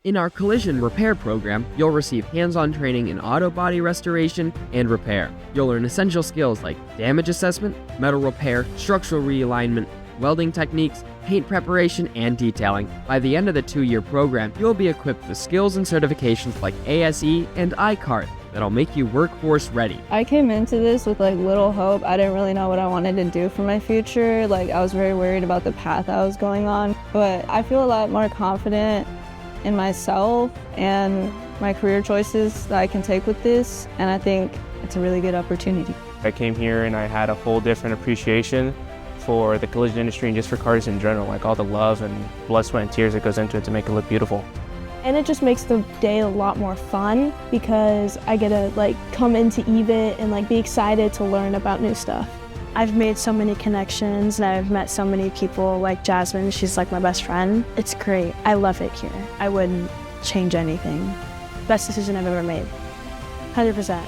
In our collision repair program, you'll receive hands-on training in auto body restoration and repair. You'll learn essential skills like damage assessment, metal repair, structural realignment, welding techniques, paint preparation, and detailing. By the end of the 2-year program, you'll be equipped with skills and certifications like ASE and iCard that'll make you workforce ready. I came into this with little hope. I didn't really know what I wanted to do for my future. I was very worried about the path I was going on, but I feel a lot more confident in myself and my career choices that I can take with this, and I think it's a really good opportunity. I came here and I had a whole different appreciation for the collision industry and just for cars in general, all the love and blood, sweat, and tears that goes into it to make it look beautiful. And it just makes the day a lot more fun because I get to come into EVIT and be excited to learn about new stuff. I've made so many connections and I've met so many people like Jasmine. She's my best friend. It's great. I love it here. I wouldn't change anything. Best decision I've ever made. 100%.